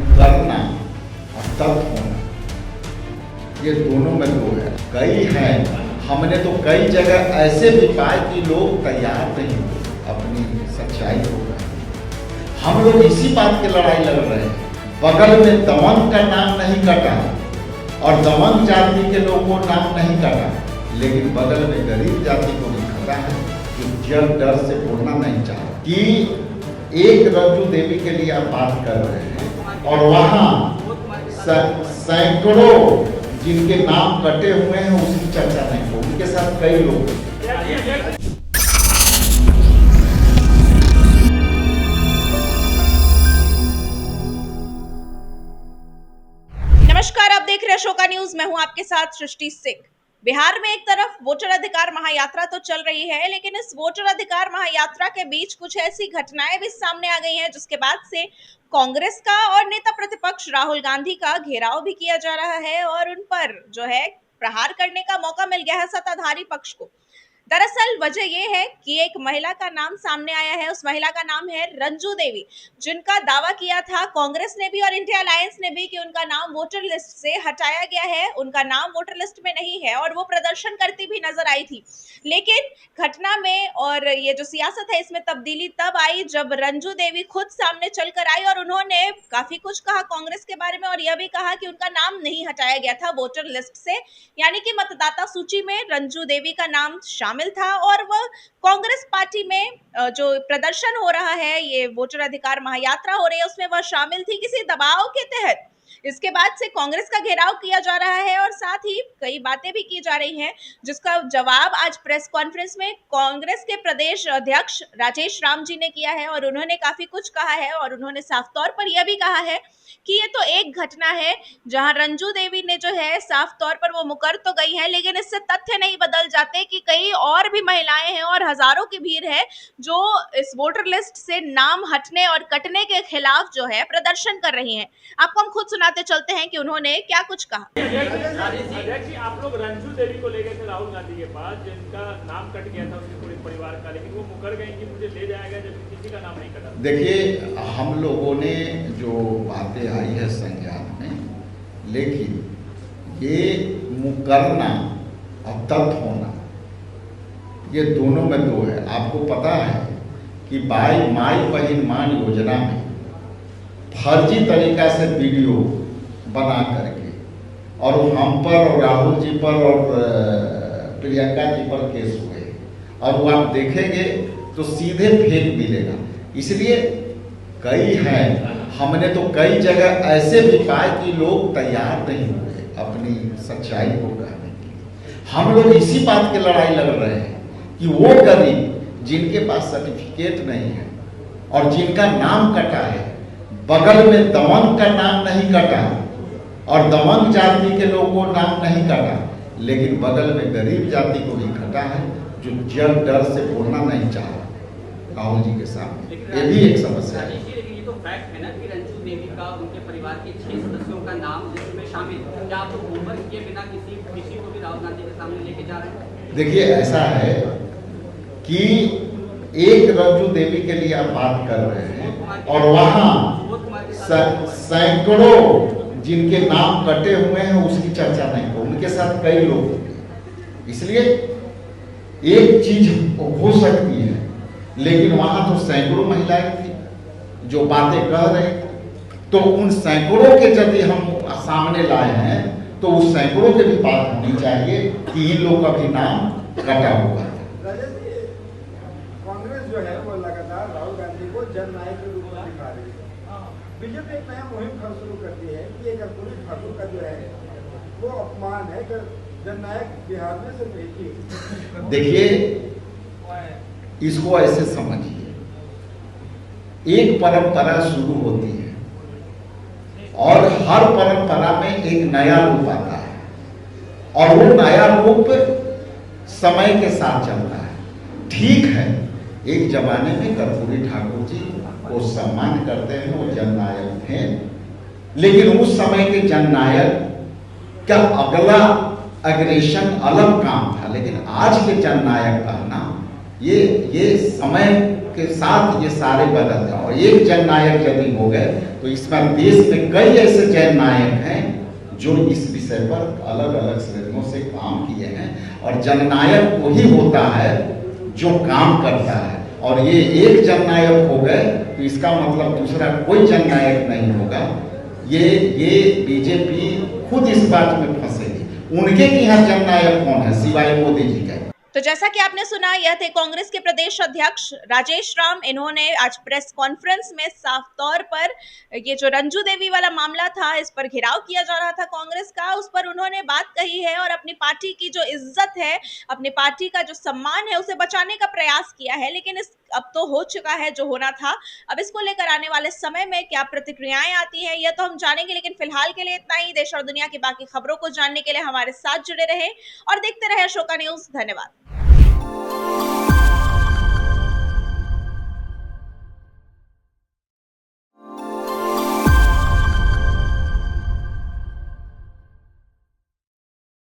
मुकरना और तर्क होना, ये दोनों में दो है। कई हैं, हमने तो कई जगह ऐसे भी पाए कि लोग तैयार नहीं हुए अपनी सच्चाई को कहने। हम लोग इसी बात की लड़ाई लड़ रहे हैं। बगल में दमन का नाम नहीं कटा और दमन जाति के लोगों को नाम नहीं कटा, लेकिन बगल में गरीब जाति को भी खटा है जो जल डर से बोलना नहीं चाहता। कि एक रज्जू देवी के लिए आप बात कर रहे हैं और वहाँ सैकड़ों जिनके नाम कटे हुए हैं उसकी चर्चा नहीं हो, उनके साथ कई लोग। नमस्कार, आप देख रहे हैं अशोका न्यूज। मैं हूं आपके साथ सृष्टि सिंह। बिहार में एक तरफ वोटर अधिकार महायात्रा तो चल रही है, लेकिन इस वोटर अधिकार महायात्रा के बीच कुछ ऐसी घटनाएं भी सामने आ गई हैं जिसके बाद से कांग्रेस का और नेता प्रतिपक्ष राहुल गांधी का घेराव भी किया जा रहा है और उन पर जो है प्रहार करने का मौका मिल गया है सत्ताधारी पक्ष को। दरअसल वजह यह है कि एक महिला का नाम सामने आया है। उस महिला का नाम है रंजू देवी, जिनका दावा किया था कांग्रेस ने भी और इंडिया अलायंस ने भी कि उनका नाम वोटर लिस्ट से हटाया गया है, उनका नाम वोटर लिस्ट में नहीं है और वो प्रदर्शन करती भी नजर आई थी। लेकिन घटना में और ये जो सियासत है इसमें तब्दीली तब आई जब रंजू देवी खुद सामने चलकर आई और उन्होंने काफी कुछ कहा कांग्रेस के बारे में और यह भी कहा कि उनका नाम नहीं हटाया गया था वोटर लिस्ट से, यानी कि मतदाता सूची में रंजू देवी का नाम शामिल था और वह कांग्रेस पार्टी में जो प्रदर्शन हो रहा है, ये वोटर अधिकार महायात्रा हो रही है, उसमें वह शामिल थी किसी दबाव के तहत। इसके बाद से कांग्रेस का घेराव किया जा रहा है और साथ ही कई बातें भी की जा रही हैं, जिसका जवाब आज प्रेस कॉन्फ्रेंस में कांग्रेस के प्रदेश अध्यक्ष राजेश राम जी ने किया है और उन्होंने काफी कुछ कहा है और उन्होंने साफ तौर पर यह भी कहा है कि ये तो एक घटना है जहां रंजू देवी ने जो है साफ तौर पर वो मुकर तो गई है, लेकिन इससे तथ्य नहीं बदल जाते कि कई और भी महिलाएं हैं और हजारों की भीड़ है जो इस वोटर लिस्ट से नाम हटने और कटने के खिलाफ जो है प्रदर्शन कर रही हैं। आपको हम खुद सुनाते चलते हैं कि उन्होंने क्या कुछ कहा। अध्यक्ष जी, आप लोग रंजू देवी को ले गए थे राहुल गांधी के पास, जिनका नाम कट गया था उसके पूरे परिवार का, लेकिन वो मुकर गए कि मुझे ले जाया गया जबकि किसी का नाम नहीं कटा। देखिए, हम लोगों ने जो बातें आई है संज्ञान में, लेकिन ये मुकरना और तर्क होना, ये दोनों में दो है। आपको पता है कि माई बहिन मान योजना में फर्जी तरीका से वीडियो बना करके और हम पर और राहुल जी पर और प्रियंका जी पर केस हुए और वो आप देखेंगे तो सीधे फेक मिलेगा। इसलिए कई हैं, हमने तो कई जगह ऐसे भी पाए कि लोग तैयार नहीं हुए अपनी सच्चाई को कहने के लिए। हम लोग इसी बात की लड़ाई लड़ रहे हैं कि वो गरीब जिनके पास सर्टिफिकेट नहीं है और जिनका नाम कटा है, बगल में दमन का नाम नहीं कटा और दमन जाति के लोगों को नाम नहीं कटा, लेकिन बगल में गरीब जाति को भी कटा है जो जल डर से बोलना नहीं चाह रहा राहुल जी के सामने। ये भी एक समस्या है। ये तो फैक्ट है ना कि रंजू देवी का और उनके परिवार के 6 सदस्यों का नाम लिस्ट में शामिल है। क्या आप लोग होमवर्क किए बिना किसी को भी राहुल गांधी के सामने लेके जा रहे हैं? देखिए, ऐसा है कि एक रंजू देवी के लिए आप बात कर रहे हैं और वहाँ सैकड़ों जिनके नाम कटे हुए हैं उसकी चर्चा नहीं हो, उनके साथ कई लोग। इसलिए एक चीज हो सकती है, लेकिन वहां तो सैकड़ों महिलाएं थी जो बातें कह रहे थे, तो उन सैकड़ों के यदि हम सामने लाए हैं तो उस सैकड़ों के भी बात होनी चाहिए कि इन लोगों का भी नाम कटा हुआ है। कांग्रेस जो है वो लगातार राहुल गांधी को जननायक के रूप में दिखा रही है। बीजेपी एक नया मुहिम शुरू करती है कि एक कर्पूरी ठाकुर का जो है वो अपमान है कि जननायक बिहार में सिर्फ एक ही। देखिए, इसको ऐसे समझिए, एक परंपरा शुरू होती है और हर परंपरा में एक नया रूप आता है और वो नया रूप समय के साथ चलता है। ठीक है, एक जमाने में कर्पूरी ठाकुर जी को सम्मान करते हैं, वो जननायक थे, लेकिन उस समय के जननायक का अगला अग्रेशन अलग काम था, लेकिन आज के जननायक कहना ये समय के साथ ये सारे बदल जाए। और एक जननायक यदि हो गए तो इसमें देश में कई ऐसे जननायक हैं जो इस विषय पर अलग अलग श्रेणियों से काम किए हैं। और जननायक वही होता है जो काम करता है। और ये एक जननायक हो गए तो इसका मतलब दूसरा कोई जननायक नहीं होगा। ये बीजेपी खुद इस बात में फंसेगी। उनके की यहाँ जननायक कौन है सिवाय मोदी जी का? तो जैसा कि आपने सुना, यह थे कांग्रेस के प्रदेश अध्यक्ष राजेश राम। इन्होंने आज प्रेस कॉन्फ्रेंस में साफ तौर पर ये जो रंजू देवी वाला मामला था, इस पर घेराव किया जा रहा था कांग्रेस का, उस पर उन्होंने बात कही है और अपनी पार्टी की जो इज्जत है, अपनी पार्टी का जो सम्मान है, उसे बचाने का प्रयास किया है। लेकिन अब तो हो चुका है जो होना था। अब इसको लेकर आने वाले समय में क्या प्रतिक्रियाएं आती हैं, यह तो हम जानेंगे। लेकिन फिलहाल के लिए इतना ही। देश और दुनिया की बाकी खबरों को जानने के लिए हमारे साथ जुड़े रहे और देखते रहे अशोका न्यूज। धन्यवाद।